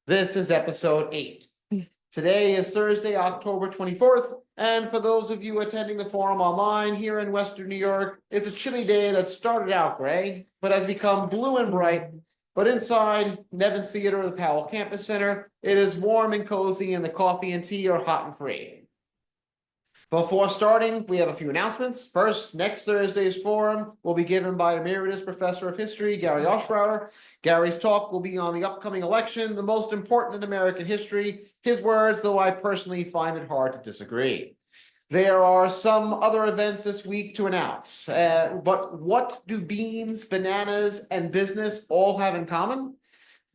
This is episode 8. Today is Thursday, October 24th, and for those of you attending the forum online here in Western New York, it's a chilly day that started out gray, but has become blue and bright. But inside Nevins Theater or the Powell Campus Center, it is warm and cozy, and the coffee and tea are hot and free. Before starting, we have a few announcements. First, next Thursday's forum will be given by Emeritus Professor of History, Gary Oshbrauer. Gary's talk will be on the upcoming election, the most important in American history. His words, though I personally find it hard to disagree. There are some other events this week to announce, but what do beans, bananas, and business all have in common?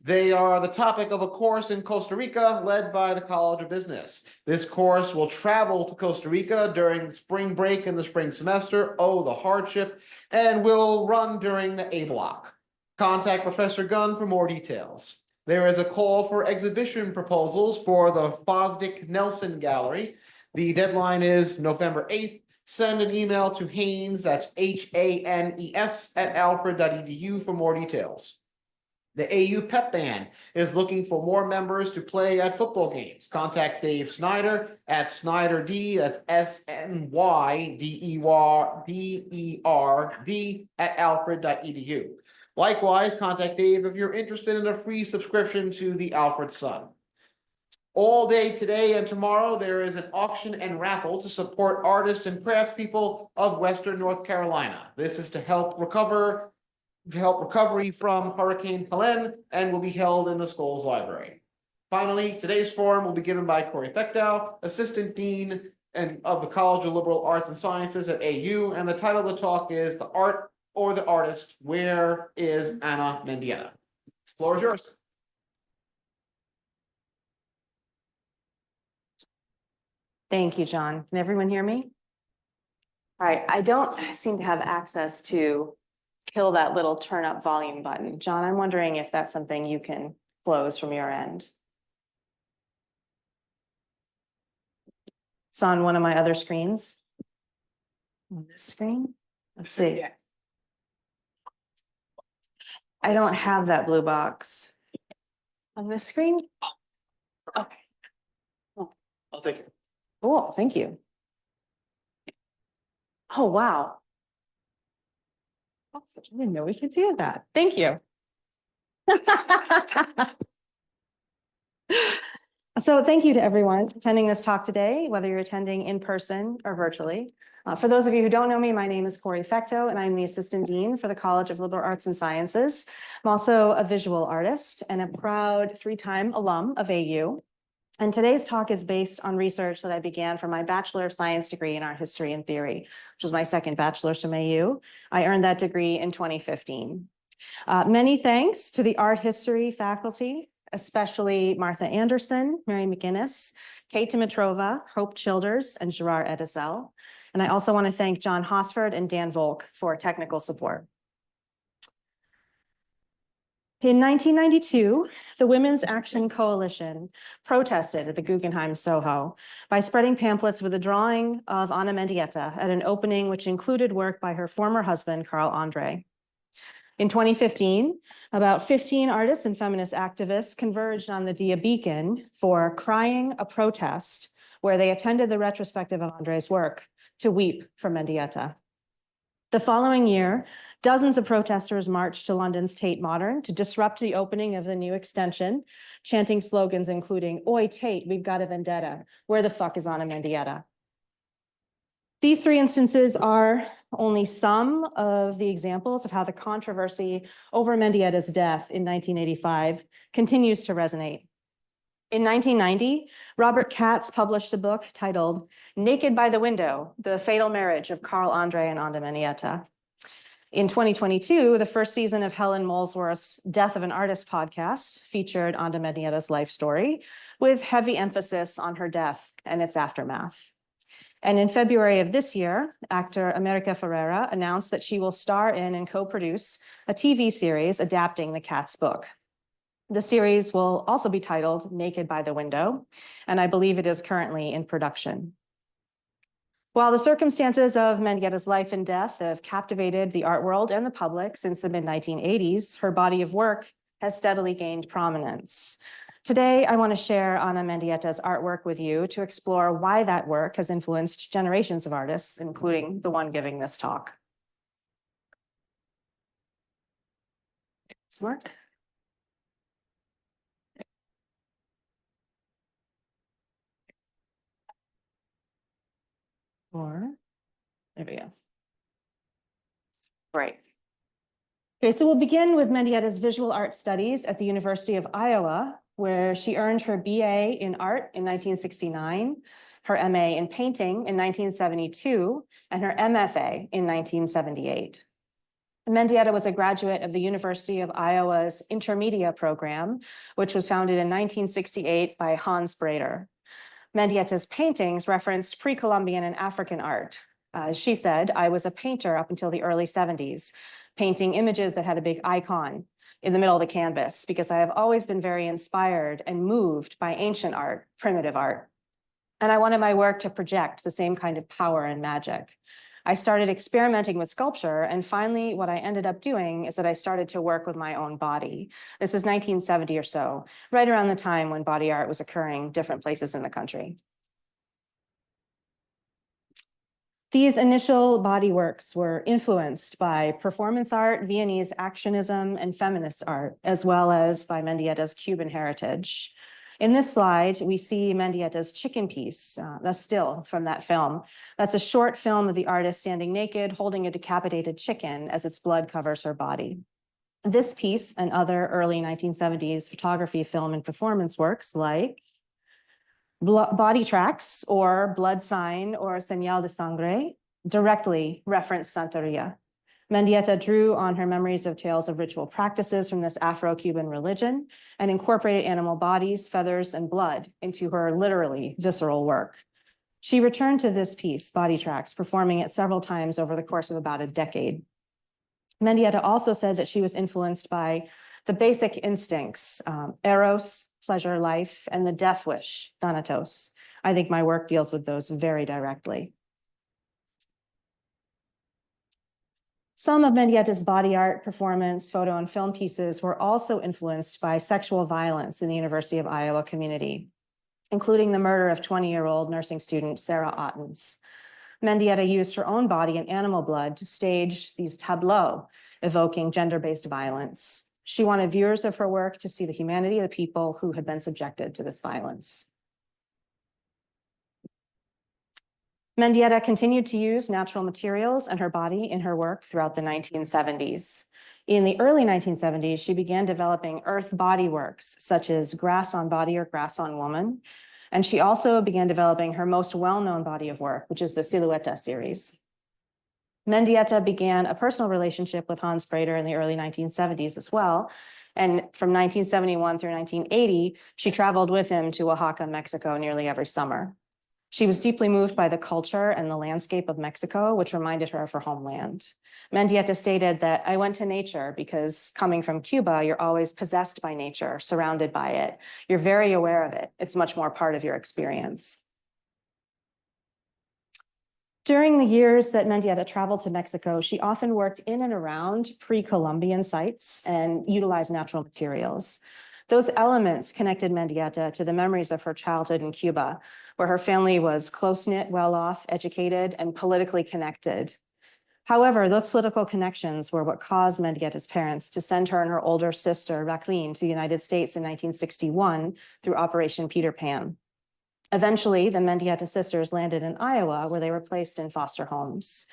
They are the topic of a course in Costa Rica led by the College of Business. This course will travel to Costa Rica during spring break in the spring semester. Oh, the hardship, and will run during the A block. Contact Professor Gunn for more details. There is a call for exhibition proposals for the Fosdick Nelson Gallery. The deadline is November 8th. Send an email to Haynes, that's HANES, @alfred.edu for more details. The AU Pep Band is looking for more members to play at football games. Contact Dave Snyder at SnyderD, that's SNYDERD @alfred.edu. Likewise, contact Dave if you're interested in a free subscription to the Alfred Sun. All day today and tomorrow, there is an auction and raffle to support artists and craftspeople of Western North Carolina. This is to help recovery from Hurricane Helene and will be held in the Scholes Library. Finally, today's forum will be given by Corey Facteau, Assistant Dean of the College of Liberal Arts and Sciences at AU, and the title of the talk is The Art or the Artist, Where is Anna Mendieta? The floor is yours. Thank you, John. Can everyone hear me? All right, I don't seem to have access to kill that little turn up volume button. John, I'm wondering if that's something you can close from your end. It's on one of my other screens. On this screen? Let's see. I don't have that blue box. On this screen? Okay. I'll take it. Cool, thank you. Oh, wow. I didn't know we could do that. Thank you. So thank you to everyone attending this talk today, whether you're attending in person or virtually. For those of you who don't know me, my name is Corey Facteau, and I'm the Assistant Dean for the College of Liberal Arts and Sciences. I'm also a visual artist and a proud 3-time alum of AU. And today's talk is based on research that I began for my Bachelor of Science degree in Art History and Theory, which was my second bachelor's from AU. I earned that degree in 2015. Many thanks to the art history faculty, especially Martha Anderson, Mary McGinnis, Kate Dimitrova, Hope Childers, and Gerard Edisel. And I also want to thank John Hosford and Dan Volk for technical support. In 1992, the Women's Action Coalition protested at the Guggenheim Soho by spreading pamphlets with a drawing of Anna Mendieta at an opening which included work by her former husband, Carl Andre. In 2015, about 15 artists and feminist activists converged on the Dia Beacon for Crying a Protest, where they attended the retrospective of Andre's work to weep for Mendieta. The following year, dozens of protesters marched to London's Tate Modern to disrupt the opening of the new extension, chanting slogans including, "Oi, Tate, we've got a vendetta. Where the fuck is Anna Mendieta?" These 3 instances are only some of the examples of how the controversy over Mendieta's death in 1985 continues to resonate. In 1990, Robert Katz published a book titled Naked by the Window, The Fatal Marriage of Carl Andre and Anna Mendieta. In 2022, the first season of Helen Molesworth's Death of an Artist podcast featured Anna Mendieta's life story, with heavy emphasis on her death and its aftermath. And in February of this year, actor America Ferrera announced that she will star in and co-produce a TV series adapting the Katz book. The series will also be titled Naked by the Window, and I believe it is currently in production. While the circumstances of Mendieta's life and death have captivated the art world and the public since the mid-1980s, her body of work has steadily gained prominence. Today, I want to share Ana Mendieta's artwork with you to explore why that work has influenced generations of artists, including the one giving this talk. Does it work? Or, there we go. Great. Okay, so we'll begin with Mendieta's visual art studies at the University of Iowa, where she earned her BA in art in 1969, her MA in painting in 1972, and her MFA in 1978. Mendieta was a graduate of the University of Iowa's Intermedia program, which was founded in 1968 by Hans Brader. Mendieta's paintings referenced pre-Columbian and African art. She said, "I was a painter up until the early 70s, painting images that had a big icon in the middle of the canvas, because I have always been very inspired and moved by ancient art, primitive art. And I wanted my work to project the same kind of power and magic. I started experimenting with sculpture, and finally what I ended up doing is that I started to work with my own body." This is 1970 or so, right around the time when body art was occurring different places in the country. These initial body works were influenced by performance art, Viennese actionism, and feminist art, as well as by Mendieta's Cuban heritage. In this slide, we see Mendieta's chicken piece, the still from that film. That's a short film of the artist standing naked, holding a decapitated chicken as its blood covers her body. This piece and other early 1970s photography, film, and performance works like Body Tracks or Blood Sign or Señal de Sangre directly reference Santeria. Mendieta drew on her memories of tales of ritual practices from this Afro-Cuban religion and incorporated animal bodies, feathers, and blood into her literally visceral work. She returned to this piece, Body Tracks, performing it several times over the course of about a decade. Mendieta also said that she was influenced by the basic instincts, eros, pleasure, life, and the death wish, thanatos. I think my work deals with those very directly. Some of Mendieta's body art, performance, photo, and film pieces were also influenced by sexual violence in the University of Iowa community, including the murder of 20-year-old nursing student Sarah Ottens. Mendieta used her own body and animal blood to stage these tableaux evoking gender-based violence. She wanted viewers of her work to see the humanity of the people who had been subjected to this violence. Mendieta continued to use natural materials and her body in her work throughout the 1970s. In the early 1970s, she began developing earth body works, such as Grass on Body or Grass on Woman. And she also began developing her most well-known body of work, which is the Silueta series. Mendieta began a personal relationship with Hans Brader in the early 1970s as well. And from 1971 through 1980, she traveled with him to Oaxaca, Mexico, nearly every summer. She was deeply moved by the culture and the landscape of Mexico, which reminded her of her homeland. Mendieta stated that, "I went to nature because coming from Cuba, you're always possessed by nature, surrounded by it. You're very aware of it. It's much more part of your experience." During the years that Mendieta traveled to Mexico, she often worked in and around pre-Columbian sites and utilized natural materials. Those elements connected Mendieta to the memories of her childhood in Cuba, where her family was close-knit, well-off, educated, and politically connected. However, those political connections were what caused Mendieta's parents to send her and her older sister, Jacqueline, to the United States in 1961 through Operation Peter Pan. Eventually, the Mendieta sisters landed in Iowa, where they were placed in foster homes.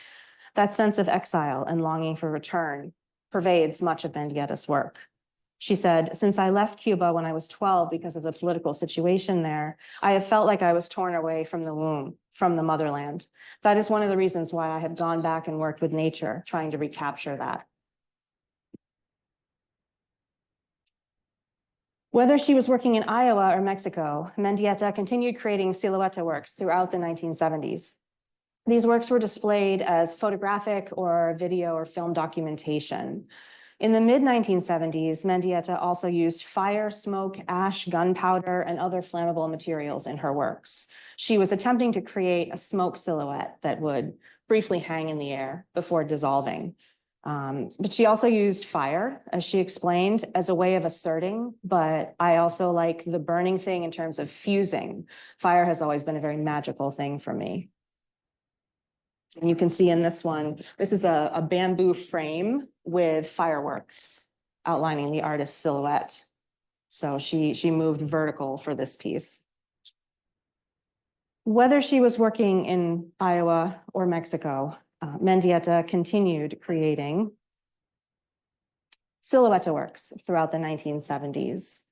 That sense of exile and longing for return pervades much of Mendieta's work. She said, "Since I left Cuba when I was 12 because of the political situation there, I have felt like I was torn away from the womb, from the motherland. That is one of the reasons why I have gone back and worked with nature, trying to recapture that." Whether she was working in Iowa or Mexico, Mendieta continued creating Silueta works throughout the 1970s. These works were displayed as photographic or video or film documentation. In the mid-1970s, Mendieta also used fire, smoke, ash, gunpowder, and other flammable materials in her works. She was attempting to create a smoke silhouette that would briefly hang in the air before dissolving. But she also used fire, as she explained, as a way of asserting, but I also like the burning thing in terms of fusing. Fire has always been a very magical thing for me. And you can see in this one, this is a bamboo frame with fireworks outlining the artist's silhouette. So she moved vertical for this piece. Whether she was working in Iowa or Mexico, Mendieta continued creating silhouette works throughout the 1970s.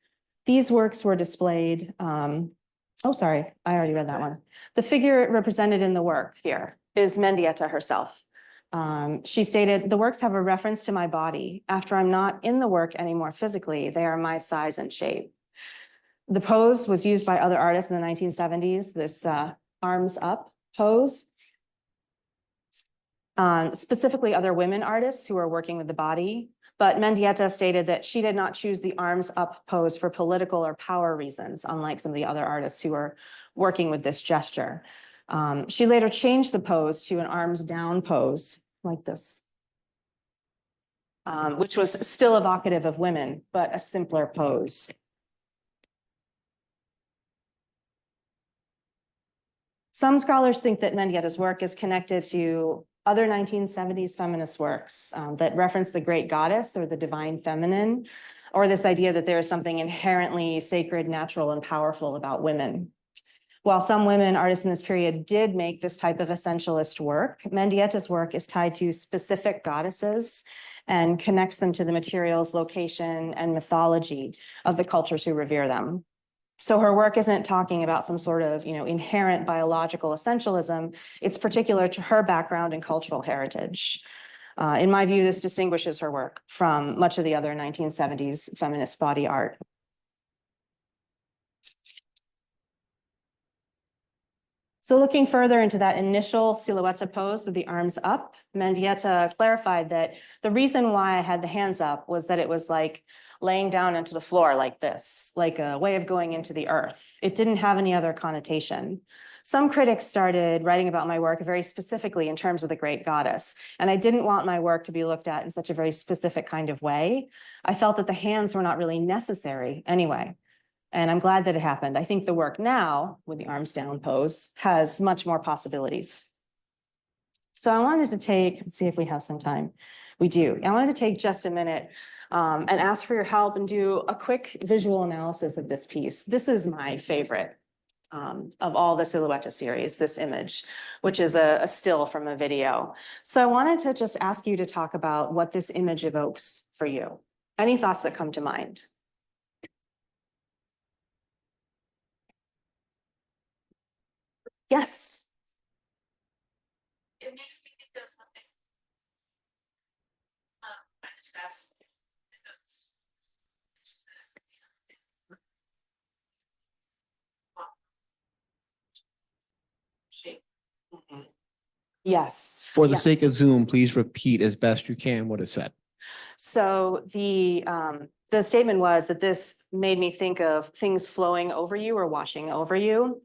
These works were displayed, oh, sorry, I already read that one. The figure represented in the work here is Mendieta herself. She stated, "The works have a reference to my body. After I'm not in the work anymore physically, they are my size and shape." The pose was used by other artists in the 1970s, this arms up pose. Specifically other women artists who were working with the body. But Mendieta stated that she did not choose the arms up pose for political or power reasons, unlike some of the other artists who were working with this gesture. She later changed the pose to an arms down pose like this, which was still evocative of women, but a simpler pose. Some scholars think that Mendieta's work is connected to other 1970s feminist works that reference the great goddess or the divine feminine, or this idea that there is something inherently sacred, natural, and powerful about women. While some women artists in this period did make this type of essentialist work, Mendieta's work is tied to specific goddesses and connects them to the materials, location, and mythology of the cultures who revere them. So her work isn't talking about some sort of, inherent biological essentialism. It's particular to her background and cultural heritage. In my view, this distinguishes her work from much of the other 1970s feminist body art. So looking further into that initial silhouette pose with the arms up, Mendieta clarified that the reason why I had the hands up was that it was like laying down into the floor like this, like a way of going into the earth. It didn't have any other connotation. Some critics started writing about my work very specifically in terms of the great goddess, and I didn't want my work to be looked at in such a very specific kind of way. I felt that the hands were not really necessary anyway. And I'm glad that it happened. I think the work now, with the arms down pose, has much more possibilities. So I wanted to take, let's see if we have some time. We do. I wanted to take just a minute and ask for your help and do a quick visual analysis of this piece. This is my favorite of all the Silhouette series, this image, which is a still from a video. So I wanted to just ask you to talk about what this image evokes for you. Any thoughts that come to mind? Yes. It makes me think of something. I just asked if it's. Shape. Yes. For the Yeah. sake of Zoom, please repeat as best you can what is said. So the statement was that this made me think of things flowing over you or washing over you.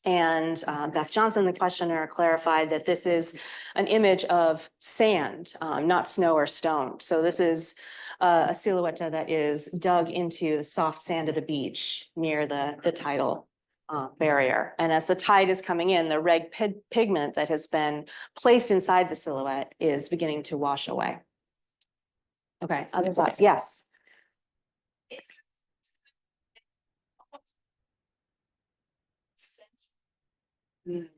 And Beth Johnson, the questioner, clarified that this is an image of sand, not snow or stone. So this is a silhouette that is dug into the soft sand of the beach near the tidal barrier. And as the tide is coming in, the red pigment that has been placed inside the silhouette is beginning to wash away. Okay, other thoughts? Yes. It's. Mm.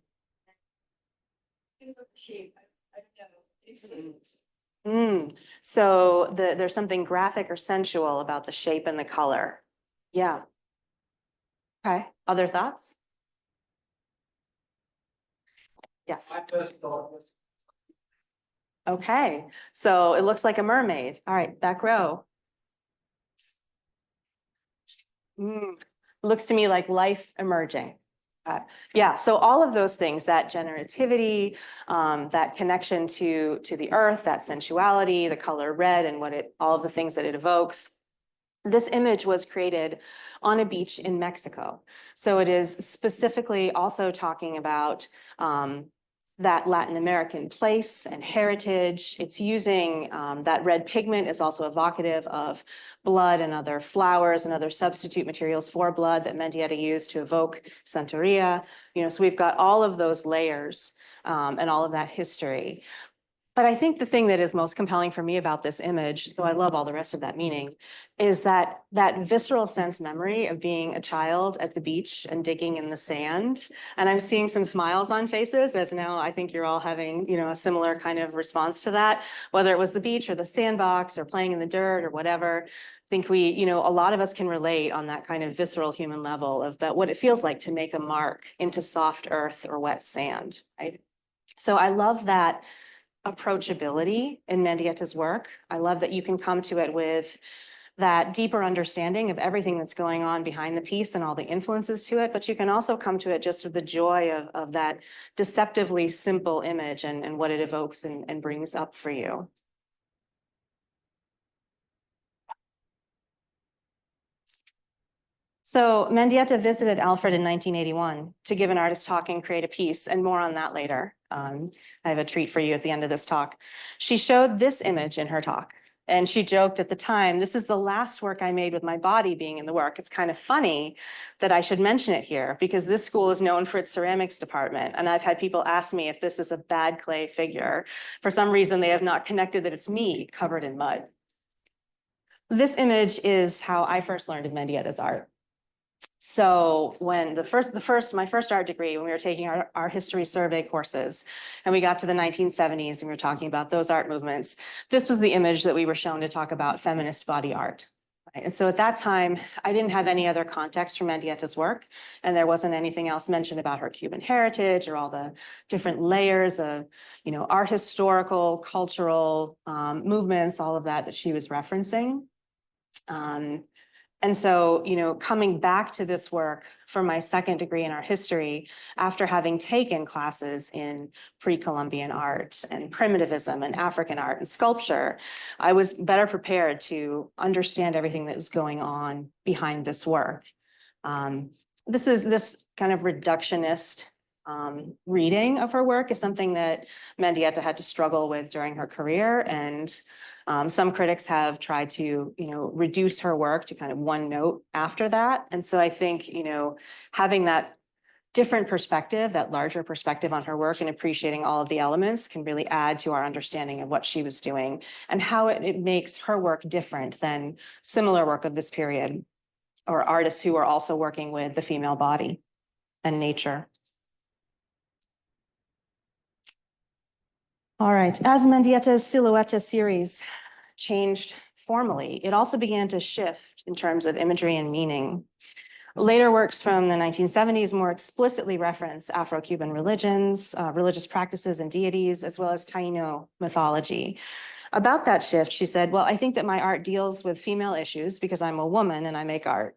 Shape, I don't know. It's. So there's something graphic or sensual about the shape and the color. Yeah. Okay, other thoughts? Yes. My first thought was. Okay, so it looks like a mermaid. All right, back row. Looks to me like life emerging. Yeah, so all of those things, that generativity, that connection to the earth, that sensuality, the color red and all of the things that it evokes. This image was created on a beach in Mexico. So it is specifically also talking about that Latin American place and heritage. It's using that red pigment is also evocative of blood and other flowers and other substitute materials for blood that Mendieta used to evoke Santeria. So we've got all of those layers and all of that history. But I think the thing that is most compelling for me about this image, though I love all the rest of that meaning, is that visceral sense memory of being a child at the beach and digging in the sand. And I'm seeing some smiles on faces, as now I think you're all having, a similar kind of response to that, whether it was the beach or the sandbox or playing in the dirt or whatever. I think we, a lot of us can relate on that kind of visceral human level of that, what it feels like to make a mark into soft earth or wet sand, right? So I love that approachability in Mendieta's work. I love that you can come to it with that deeper understanding of everything that's going on behind the piece and all the influences to it, but you can also come to it just with the joy of that deceptively simple image and what it evokes and brings up for you. So Mendieta visited Alfred in 1981 to give an artist talk and create a piece, and more on that later. I have a treat for you at the end of this talk. She showed this image in her talk, and she joked at the time, "This is the last work I made with my body being in the work." It's kind of funny that I should mention it here because this school is known for its ceramics department, and I've had people ask me if this is a bad clay figure. For some reason, they have not connected that it's me covered in mud. This image is how I first learned of Mendieta's art. So when my first art degree, when we were taking our history survey courses, and we got to the 1970s and we were talking about those art movements, this was the image that we were shown to talk about feminist body art. Right? And so at that time, I didn't have any other context for Mendieta's work, and there wasn't anything else mentioned about her Cuban heritage or all the different layers of, art historical, cultural movements, all of that she was referencing. And so, coming back to this work for my second degree in art history, after having taken classes in pre-Columbian art and primitivism and African art and sculpture, I was better prepared to understand everything that was going on behind this work. This kind of reductionist reading of her work is something that Mendieta had to struggle with during her career, and some critics have tried to, reduce her work to kind of one note after that. And so I think, having that different perspective, that larger perspective on her work and appreciating all of the elements can really add to our understanding of what she was doing and how it makes her work different than similar work of this period or artists who are also working with the female body and nature. All right, as Mendieta's Silhouette series changed formally, it also began to shift in terms of imagery and meaning. Later works from the 1970s more explicitly reference Afro-Cuban religions, religious practices and deities, as well as Taino mythology. About that shift, she said, "Well, I think that my art deals with female issues because I'm a woman and I make art.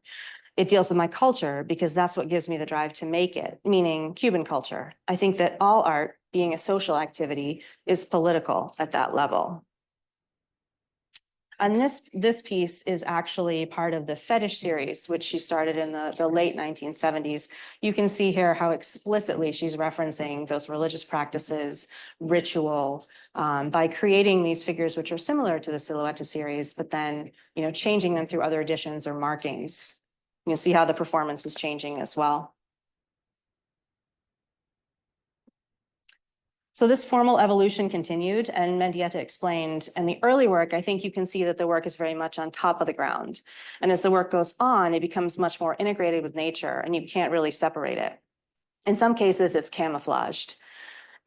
It deals with my culture because that's what gives me the drive to make it," meaning Cuban culture. "I think that all art, being a social activity, is political at that level." And this piece is actually part of the fetish series, which she started in the late 1970s. You can see here how explicitly she's referencing those religious practices, ritual, by creating these figures which are similar to the Silhouette series, but then, changing them through other additions or markings. You can see how the performance is changing as well. So this formal evolution continued, and Mendieta explained, in the early work, I think you can see that the work is very much on top of the ground. And as the work goes on, it becomes much more integrated with nature, and you can't really separate it. In some cases, it's camouflaged.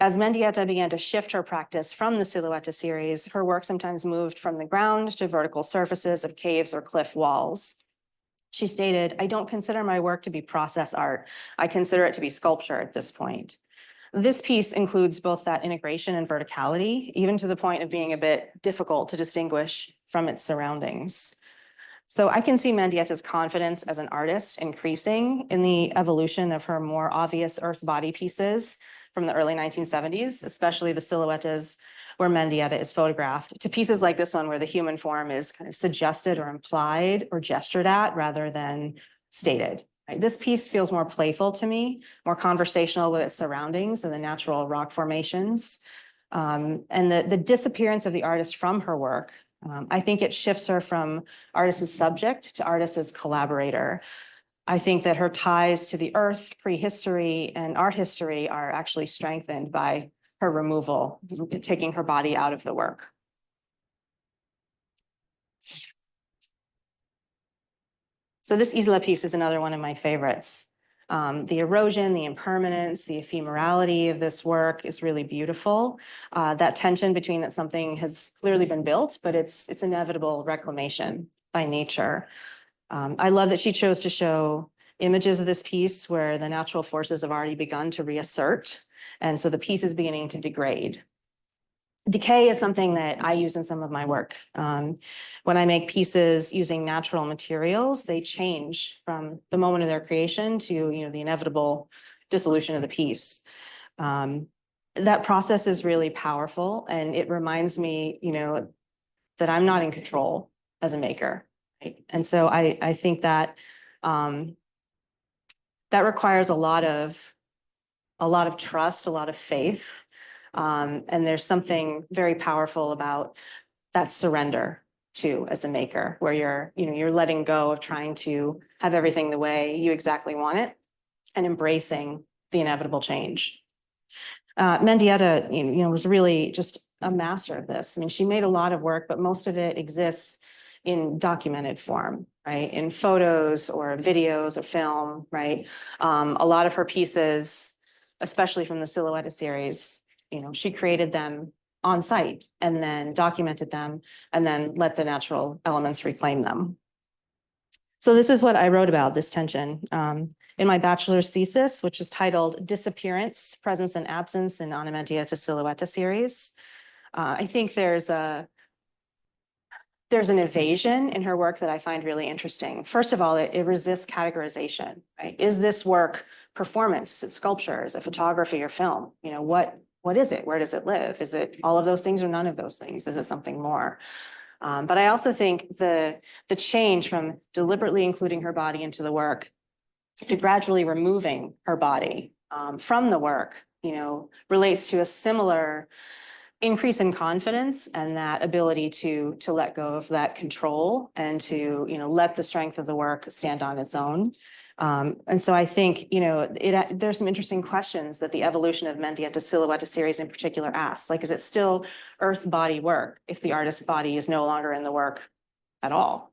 As Mendieta began to shift her practice from the Silhouette series, her work sometimes moved from the ground to vertical surfaces of caves or cliff walls. She stated, "I don't consider my work to be process art. I consider it to be sculpture at this point." This piece includes both that integration and verticality, even to the point of being a bit difficult to distinguish from its surroundings. So I can see Mendieta's confidence as an artist increasing in the evolution of her more obvious earth body pieces from the early 1970s, especially the silhouettes where Mendieta is photographed, to pieces like this one where the human form is kind of suggested or implied or gestured at rather than stated. Right? This piece feels more playful to me, more conversational with its surroundings and the natural rock formations. And the disappearance of the artist from her work, I think it shifts her from artist as subject to artist as collaborator. I think that her ties to the earth, prehistory, and art history are actually strengthened by her removal, taking her body out of the work. So this Isla piece is another one of my favorites. The erosion, the impermanence, the ephemerality of this work is really beautiful. That tension between that something has clearly been built, but it's inevitable reclamation by nature. I love that she chose to show images of this piece where the natural forces have already begun to reassert. And so the piece is beginning to degrade. Decay is something that I use in some of my work. When I make pieces using natural materials, they change from the moment of their creation to, the inevitable dissolution of the piece. That process is really powerful, and it reminds me, that I'm not in control as a maker. Right? And so I think that that requires a lot of trust, a lot of faith. And there's something very powerful about that surrender too, as a maker, where you're letting go of trying to have everything the way you exactly want it and embracing the inevitable change. Mendieta, was really just a master of this. I mean, she made a lot of work, but most of it exists in documented form, right? In photos or videos or film, right? A lot of her pieces, especially from the Silhouette series, she created them on site and then documented them and then let the natural elements reclaim them. So this is what I wrote about, this tension, in my bachelor's thesis, which is titled Disappearance, Presence and Absence in Ana Mendieta Silhouette series. I think there's an evasion in her work that I find really interesting. First of all, it resists categorization, right? Is this work performance? Is it sculpture? Is it photography or film? What is it? Where does it live? Is it all of those things or none of those things? Is it something more? But I also think the change from deliberately including her body into the work to gradually removing her body from the work, relates to a similar increase in confidence and that ability to let go of that control and to, let the strength of the work stand on its own. And so I think, there's some interesting questions that the evolution of Mendieta Silhouette series in particular asks. Like, is it still earth body work if the artist's body is no longer in the work at all?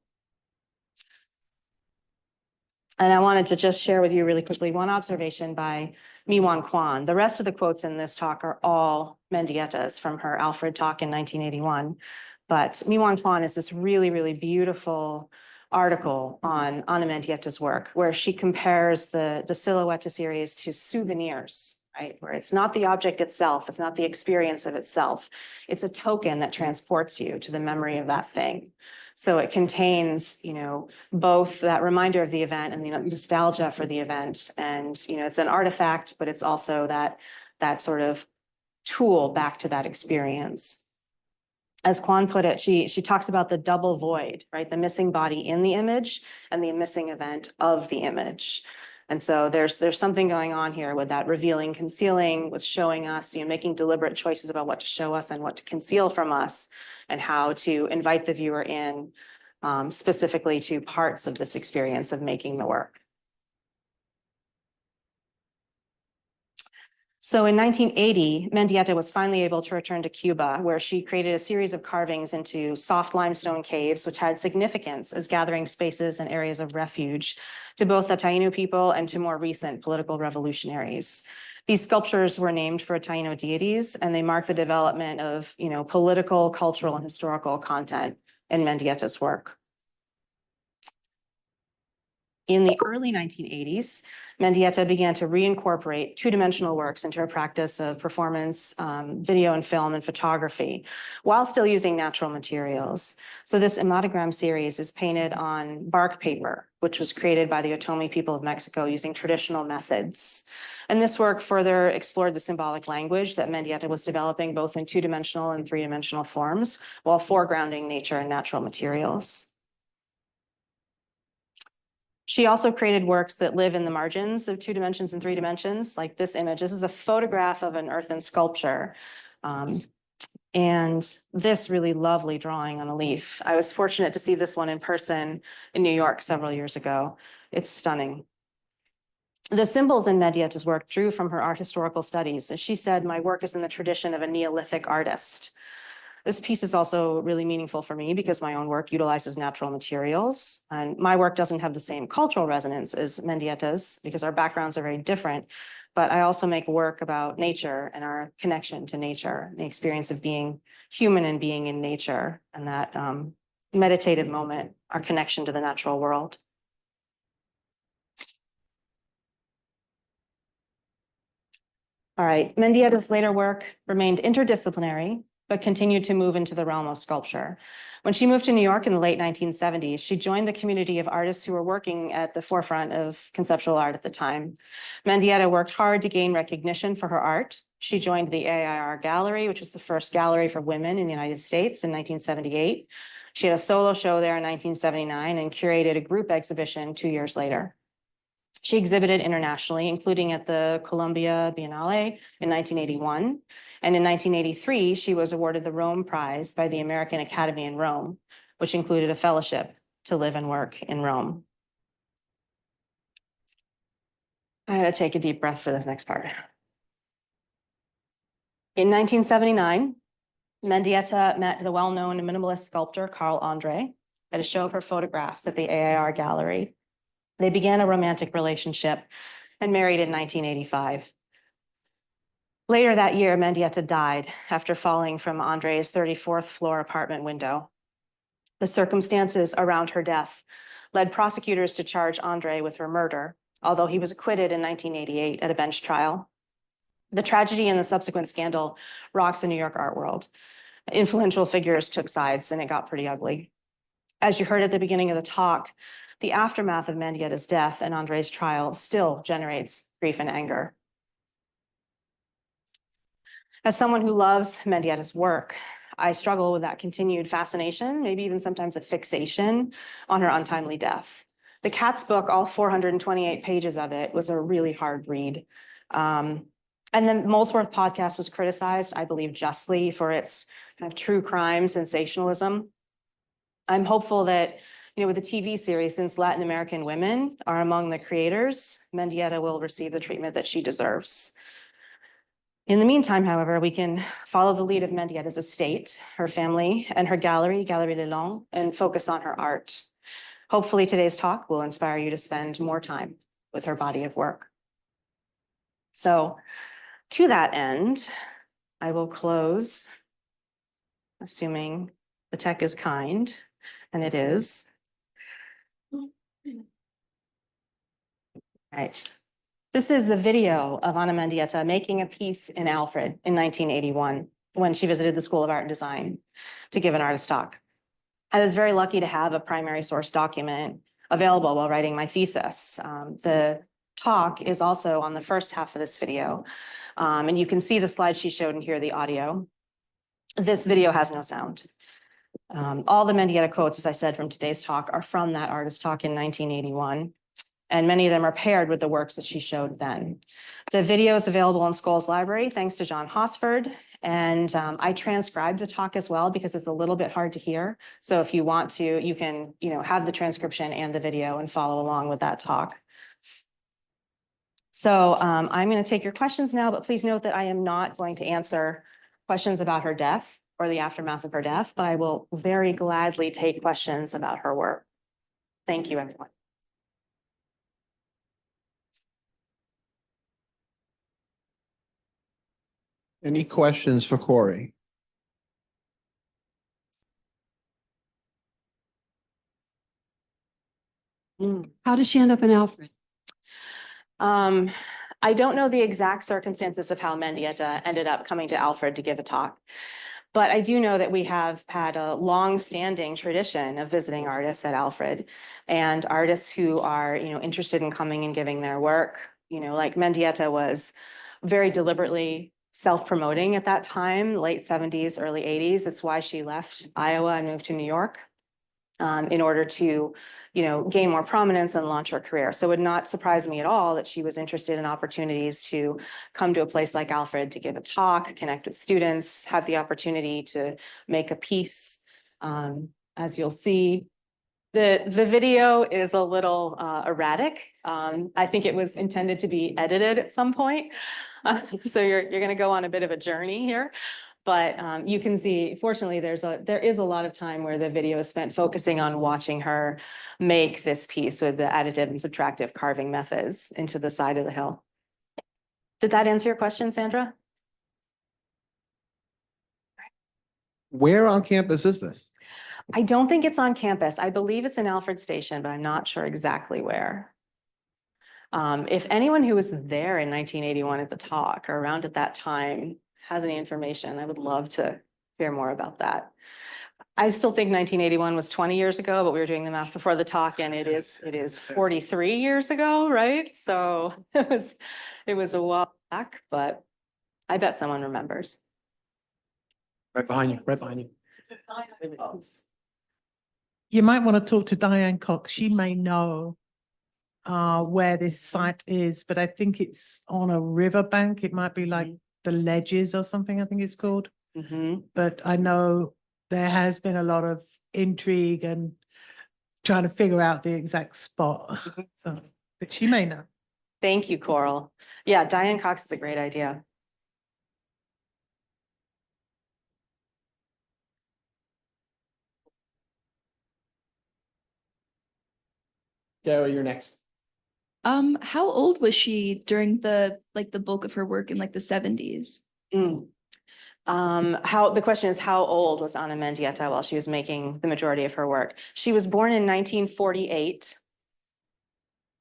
And I wanted to just share with you really quickly one observation by Mi-Wan Kwan. The rest of the quotes in this talk are all Mendietas from her Alfred talk in 1981. But Mi-Wan Kwan is this really, really beautiful article on Ana Mendieta's work, where she compares the Silhouette series to souvenirs, right? Where it's not the object itself, it's not the experience of itself. It's a token that transports you to the memory of that thing. So it contains, both that reminder of the event and the nostalgia for the event. And, it's an artifact, but it's also that sort of tool back to that experience. As Kwan put it, she talks about the double void, right? The missing body in the image and the missing event of the image. And so there's something going on here with that revealing, concealing, with showing us, making deliberate choices about what to show us and what to conceal from us, and how to invite the viewer in specifically to parts of this experience of making the work. So in 1980, Mendieta was finally able to return to Cuba, where she created a series of carvings into soft limestone caves, which had significance as gathering spaces and areas of refuge to both the Taino people and to more recent political revolutionaries. These sculptures were named for Taino deities, and they mark the development of, political, cultural, and historical content in Mendieta's work. In the early 1980s, Mendieta began to reincorporate two-dimensional works into her practice of performance, video and film and photography, while still using natural materials. So this Imatogram series is painted on bark paper, which was created by the Otomi people of Mexico using traditional methods. And this work further explored the symbolic language that Mendieta was developing both in two-dimensional and three-dimensional forms, while foregrounding nature and natural materials. She also created works that live in the margins of 2 dimensions and 3 dimensions, like this image. This is a photograph of an earthen sculpture. And this really lovely drawing on a leaf. I was fortunate to see this one in person in New York several years ago. It's stunning. The symbols in Mendieta's work drew from her art historical studies. As she said, my work is in the tradition of a Neolithic artist. This piece is also really meaningful for me because my own work utilizes natural materials, and my work doesn't have the same cultural resonance as Mendieta's because our backgrounds are very different. But I also make work about nature and our connection to nature, the experience of being human and being in nature, and that meditative moment, our connection to the natural world. All right, Mendieta's later work remained interdisciplinary, but continued to move into the realm of sculpture. When she moved to New York in the late 1970s, she joined the community of artists who were working at the forefront of conceptual art at the time. Mendieta worked hard to gain recognition for her art. She joined the AIR Gallery, which was the first gallery for women in the United States in 1978. She had a solo show there in 1979 and curated a group exhibition 2 years later. She exhibited internationally, including at the Columbia Biennale in 1981. And in 1983, she was awarded the Rome Prize by the American Academy in Rome, which included a fellowship to live and work in Rome. I had to take a deep breath for this next part. In 1979, Mendieta met the well-known minimalist sculptor Carl Andre at a show of her photographs at the AIR Gallery. They began a romantic relationship and married in 1985. Later that year, Mendieta died after falling from Andre's 34th floor apartment window. The circumstances around her death led prosecutors to charge Andre with her murder, although he was acquitted in 1988 at a bench trial. The tragedy and the subsequent scandal rocked the New York art world. Influential figures took sides, and it got pretty ugly. As you heard at the beginning of the talk, the aftermath of Mendieta's death and Andre's trial still generates grief and anger. As someone who loves Mendieta's work, I struggle with that continued fascination, maybe even sometimes a fixation on her untimely death. The Cat's book, all 428 pages of it, was a really hard read. And the Molesworth podcast was criticized, I believe justly, for its kind of true crime sensationalism. I'm hopeful that, with the TV series, since Latin American women are among the creators, Mendieta will receive the treatment that she deserves. In the meantime, however, we can follow the lead of Mendieta's estate, her family, and her gallery, Galerie Le Long, and focus on her art. Hopefully today's talk will inspire you to spend more time with her body of work. So to that end, I will close, assuming the tech is kind, and it is. Right. This is the video of Ana Mendieta making a piece in Alfred in 1981 when she visited the School of Art and Design to give an artist talk. I was very lucky to have a primary source document available while writing my thesis. The talk is also on the first half of this video, and you can see the slides she showed and hear the audio. This video has no sound. All the Mendieta quotes, as I said, from today's talk are from that artist talk in 1981. And many of them are paired with the works that she showed then. The video is available in Scholl's library, thanks to John Hosford. And I transcribed the talk as well because it's a little bit hard to hear. So if you want to, you can have the transcription and the video and follow along with that talk. So I'm going to take your questions now, but please note that I am not going to answer questions about her death or the aftermath of her death, but I will very gladly take questions about her work. Thank you, everyone. Any questions for Corey? How does she end up in Alfred? I don't know the exact circumstances of how Mendieta ended up coming to Alfred to give a talk, but I do know that we have had a long-standing tradition of visiting artists at Alfred, and artists who are, interested in coming and giving their work. Like Mendieta was very deliberately self-promoting at that time, late 70s, early 80s. It's why she left Iowa and moved to New York. in order to, gain more prominence and launch her career. So it would not surprise me at all that she was interested in opportunities to come to a place like Alfred to give a talk, connect with students, have the opportunity to make a piece. As you'll see, the video is a little erratic. I think it was intended to be edited at some point. So you're going to go on a bit of a journey here. But you can see, fortunately, there is a lot of time where the video is spent focusing on watching her make this piece with the additive and subtractive carving methods into the side of the hill. Did that answer your question, Sandra? Where on campus is this? I don't think it's on campus. I believe it's in Alfred Station, but I'm not sure exactly where. If anyone who was there in 1981 at the talk or around at that time has any information, I would love to hear more about that. I still think 1981 was 20 years ago, but we were doing the math before the talk, and it is 43 years ago, right? So it was a while back, but I bet someone remembers. Right behind you, right behind you. You might want to talk to Diane Cox. She may know where this site is, but I think it's on a riverbank. It might be like the Ledges or something, I think it's called. But I know there has been a lot of intrigue and trying to figure out the exact spot. So, but she may know. Thank you, Coral. Yeah, Diane Cox is a great idea. Gary, you're next. How old was she during the bulk of her work in like the 70s? The question is, how old was Ana Mendieta while she was making the majority of her work? She was born in 1948.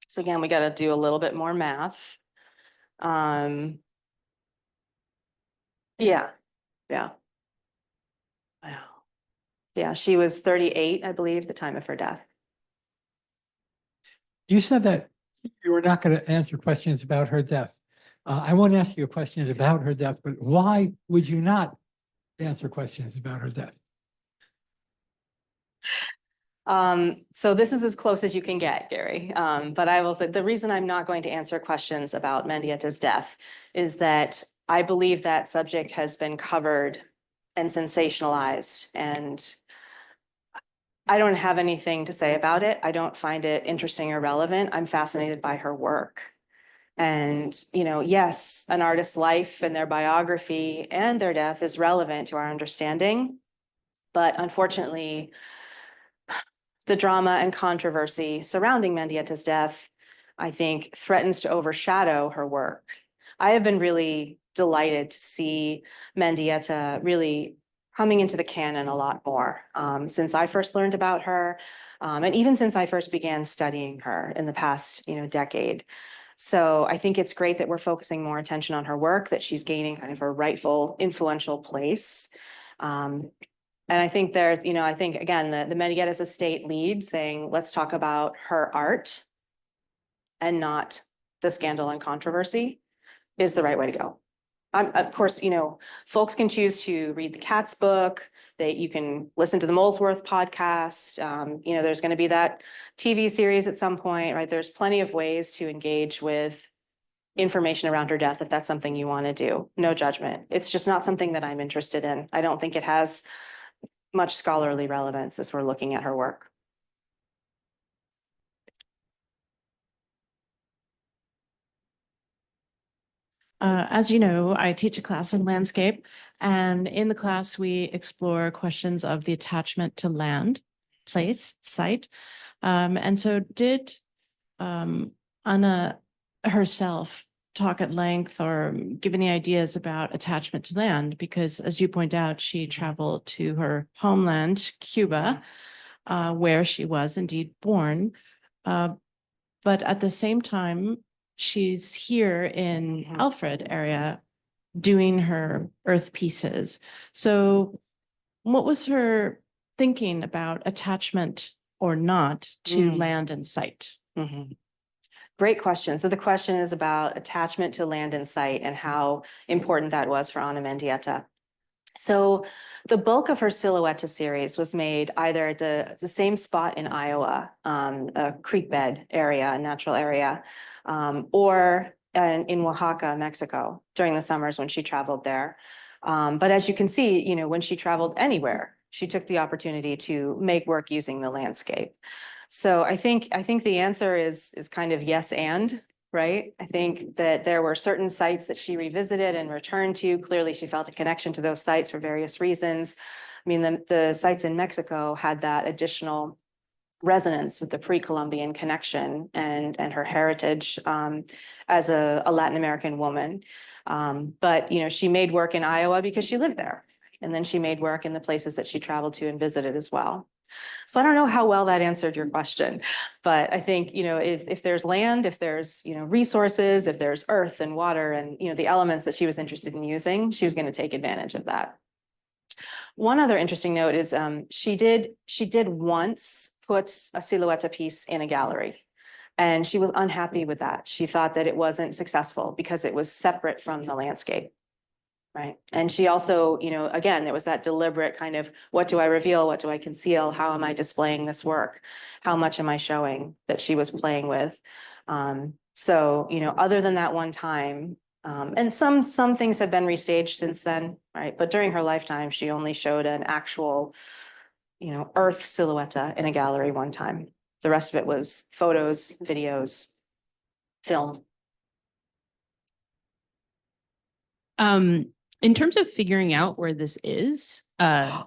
So again, we got to do a little bit more math. Yeah. Wow. Yeah, she was 38, I believe, the time of her death. You said that you were not going to answer questions about her death. I won't ask you questions about her death, but why would you not answer questions about her death? So this is as close as you can get, Gary. But I will say the reason I'm not going to answer questions about Mendieta's death is that I believe that subject has been covered and sensationalized, and I don't have anything to say about it. I don't find it interesting or relevant. I'm fascinated by her work. And, yes, an artist's life and their biography and their death is relevant to our understanding. But unfortunately, the drama and controversy surrounding Mendieta's death, I think, threatens to overshadow her work. I have been really delighted to see Mendieta really coming into the canon a lot more since I first learned about her, and even since I first began studying her in the past, decade. So I think it's great that we're focusing more attention on her work, that she's gaining kind of her rightful influential place. And I think there's, I think, again, the Mendieta's estate lead saying, let's talk about her art and not the scandal and controversy is the right way to go. Of course, folks can choose to read the Katz book. You can listen to the Molesworth podcast. There's going to be that TV series at some point, right? There's plenty of ways to engage with information around her death if that's something you want to do. No judgment. It's just not something that I'm interested in. I don't think it has much scholarly relevance as we're looking at her work. As you know, I teach a class in landscape, and in the class, we explore questions of the attachment to land, place, site. And so did Anna herself talk at length or give any ideas about attachment to land? Because as you point out, she traveled to her homeland, Cuba, where she was indeed born. But at the same time, she's here in Alfred area doing her earth pieces. So what was her thinking about attachment or not to land and site? Great question. So the question is about attachment to land and site and how important that was for Ana Mendieta. So the bulk of her Silhouette series was made either at the same spot in Iowa, a creek bed area, a natural area, or in Oaxaca, Mexico, during the summers when she traveled there. But as you can see, you know, when she traveled anywhere, she took the opportunity to make work using the landscape. So I think the answer is kind of yes and, right? I think that there were certain sites that she revisited and returned to. Clearly, she felt a connection to those sites for various reasons. I mean, the sites in Mexico had that additional resonance with the pre-Columbian connection and her heritage as a Latin American woman. But, you know, she made work in Iowa because she lived there. And then she made work in the places that she traveled to and visited as well. So I don't know how well that answered your question, but I think, you know, if there's land, if there's, you know, resources, if there's earth and water and, you know, the elements that she was interested in using, she was going to take advantage of that. One other interesting note is she did once put a Silhouette piece in a gallery. And she was unhappy with that. She thought that it wasn't successful because it was separate from the landscape. Right. And she also, you know, again, there was that deliberate kind of, what do I reveal? What do I conceal? How am I displaying this work? How much am I showing that she was playing with? So, you know, other than that one time, and some things have been restaged since then, right? But during her lifetime, she only showed an actual, you know, earth silhouette in a gallery one time. The rest of it was photos, videos, film. In terms of figuring out where this is,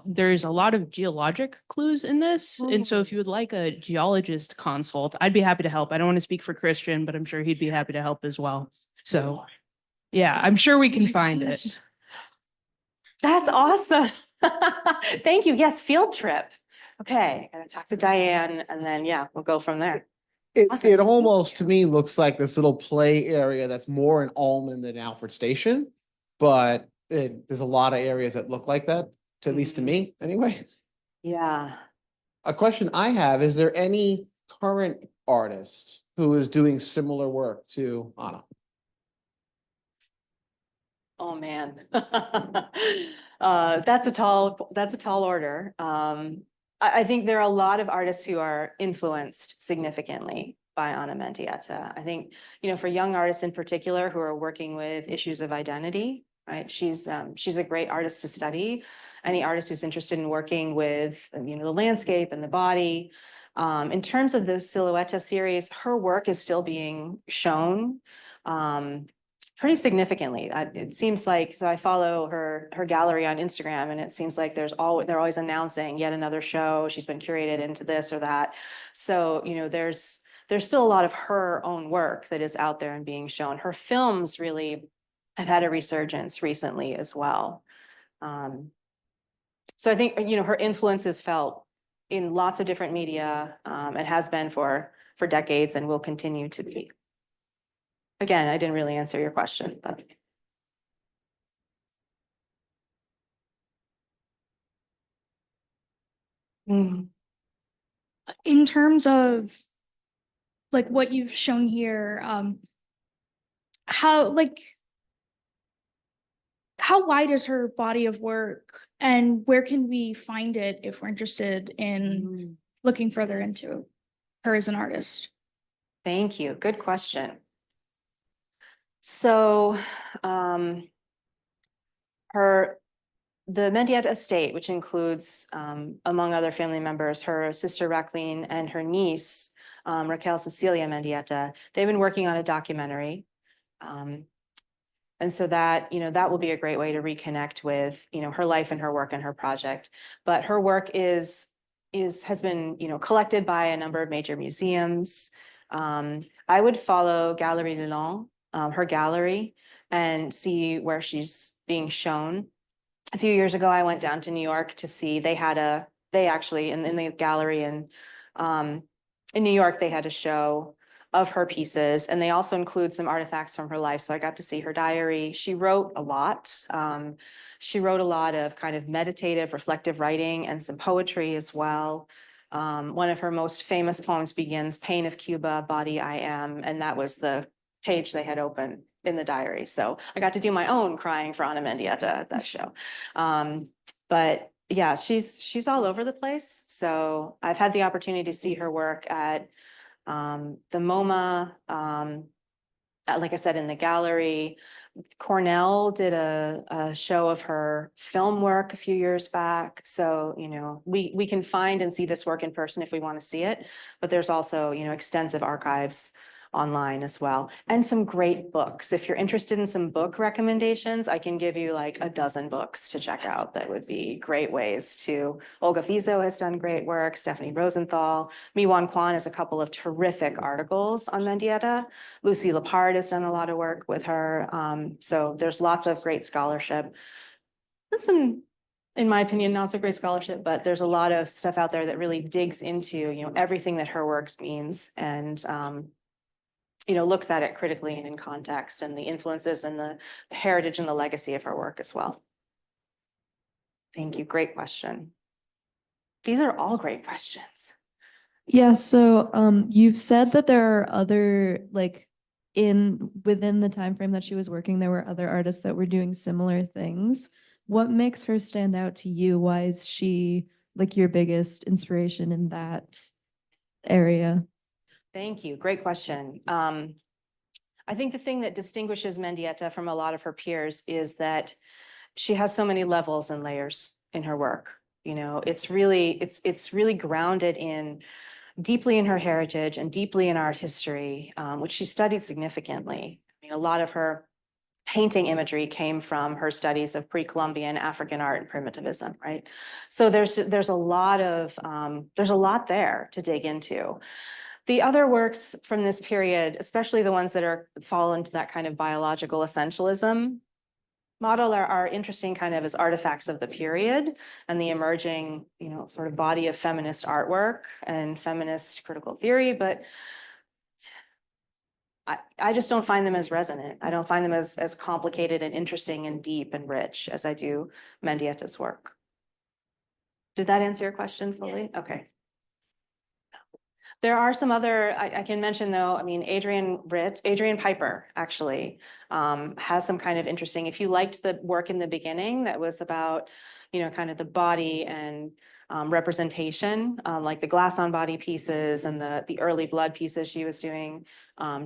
there's a lot of geologic clues in this. And so if you would like a geologist consult, I'd be happy to help. I don't want to speak for Christian, but I'm sure he'd be happy to help as well. So yeah, I'm sure we can find it. That's awesome. Thank you. Yes, field trip. Okay, I gotta talk to Diane and then, yeah, we'll go from there. Awesome. It almost to me looks like this little play area that's more in Almond than Alfred Station. But there's a lot of areas that look like that, at least to me, anyway. Yeah. A question I have, is there any current artist who is doing similar work to Anna? Oh, man. That's a tall order. I think there are a lot of artists who are influenced significantly by Ana Mendieta. I think, you know, for young artists in particular who are working with issues of identity, right? She's a great artist to study. Any artist who's interested in working with, you know, the landscape and the body. In terms of the Silhouette series, her work is still being shown pretty significantly. It seems like, so I follow her gallery on Instagram, and it seems like they're always announcing yet another show. She's been curated into this or that. So, you know, there's still a lot of her own work that is out there and being shown. Her films really have had a resurgence recently as well. So I think, you know, her influence is felt in lots of different media, and has been for decades and will continue to be. Again, I didn't really answer your question, but. In terms of like what you've shown here, how wide is her body of work and where can we find it if we're interested in looking further into her as an artist? Thank you. Good question. So, the Mendieta estate, which includes, among other family members, her sister Racqueline and her niece, Raquel Cecilia Mendieta, they've been working on a documentary. And so that, you know, that will be a great way to reconnect with, you know, her life and her work and her project. But her work has been, you know, collected by a number of major museums. I would follow Galerie Lalonde, her gallery, and see where she's being shown. A few years ago, I went down to New York to see, they actually, in the gallery in New York, they had a show of her pieces, and they also include some artifacts from her life. So I got to see her diary. She wrote a lot. She wrote a lot of kind of meditative, reflective writing and some poetry as well. One of her most famous poems begins, "Pain of Cuba, body I am," and that was the page they had open in the diary. So I got to do my own crying for Ana Mendieta at that show. But yeah, she's all over the place. So I've had the opportunity to see her work at the MoMA, like I said, in the gallery. Cornell did a show of her film work a few years back. So, you know, we can find and see this work in person if we want to see it, but there's also, you know, extensive archives online as well, and some great books. If you're interested in some book recommendations, I can give you like a dozen books to check out that would be great ways to. Olga Fizo has done great work, Stephanie Rosenthal, Mi-Wan Kwan has a couple of terrific articles on Mendieta. Lucy Lepard has done a lot of work with her. So there's lots of great scholarship. That's some, in my opinion, not so great scholarship, but there's a lot of stuff out there that really digs into, you know, everything that her works means and, you know, looks at it critically and in context and the influences and the heritage and the legacy of her work as well. Thank you. Great question. These are all great questions. Yeah, so you've said that there are other like within the time frame that she was working, there were other artists that were doing similar things. What makes her stand out to you? Why is she like your biggest inspiration in that area? Thank you. Great question. I think the thing that distinguishes Mendieta from a lot of her peers is that she has so many levels and layers in her work. You know, it's really grounded deeply in her heritage and deeply in art history, which she studied significantly. I mean, a lot of her painting imagery came from her studies of pre-Columbian African art and primitivism, right? So there's a lot there to dig into. The other works from this period, especially the ones that fall into that kind of biological essentialism model, are interesting kind of as artifacts of the period and the emerging, you know, sort of body of feminist artwork and feminist critical theory, but I just don't find them as resonant. I don't find them as complicated and interesting and deep and rich as I do Mendieta's work. Did that answer your question fully? Yeah. Okay. There are some other, I can mention though, I mean, Adrian Piper actually has some kind of interesting, if you liked the work in the beginning that was about, you know, kind of the body and representation, like the glass on body pieces and the early blood pieces she was doing,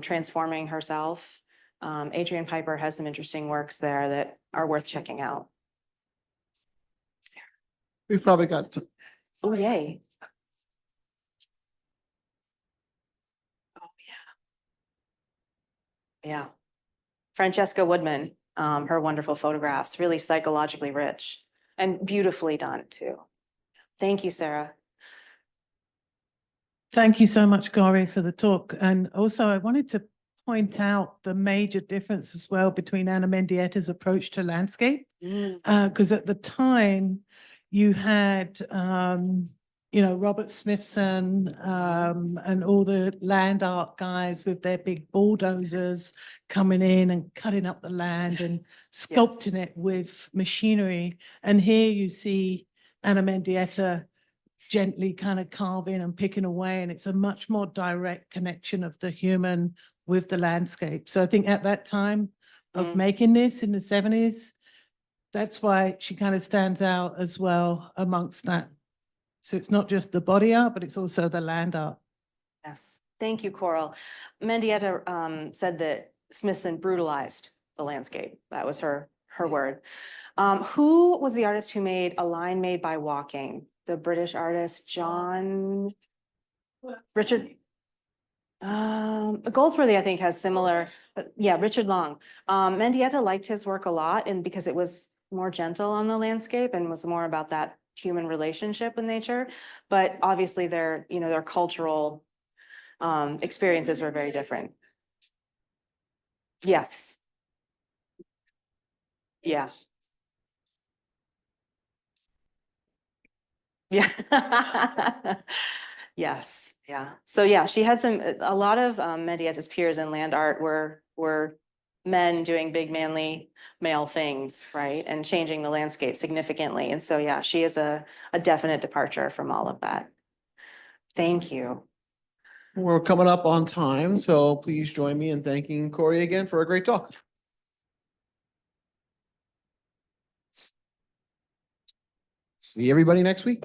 transforming herself. Adrian Piper has some interesting works there that are worth checking out. We've probably got. Oh, yay. Yeah. Francesca Woodman, her wonderful photographs, really psychologically rich and beautifully done too. Thank you, Sarah. Thank you so much, Gori, for the talk. And also I wanted to point out the major difference as well between Ana Mendieta's approach to landscape. Because at the time you had, you know, Robert Smithson and all the land art guys with their big bulldozers coming in and cutting up the land and sculpting it with machinery. And here you see Ana Mendieta gently kind of carving and picking away, and it's a much more direct connection of the human with the landscape. So I think at that time of making this in the 70s, that's why she kind of stands out as well amongst that. So it's not just the body art, but it's also the land art. Yes, thank you, Coral. Mendieta said that Smithson brutalized the landscape. That was her word. Who was the artist who made A Line Made by Walking? The British artist, Richard Goldsworthy, I think, has similar, but yeah, Richard Long. Mendieta liked his work a lot, and because it was more gentle on the landscape and was more about that human relationship with nature. But obviously their cultural experiences were very different. Yes. Yeah. Yeah. Yes. Yeah. So yeah, she had a lot of Mendieta's peers in land art were men doing big manly male things, right? And changing the landscape significantly. And so yeah, she is a definite departure from all of that. Thank you. We're coming up on time, so please join me in thanking Corey again for a great talk. see everybody next week.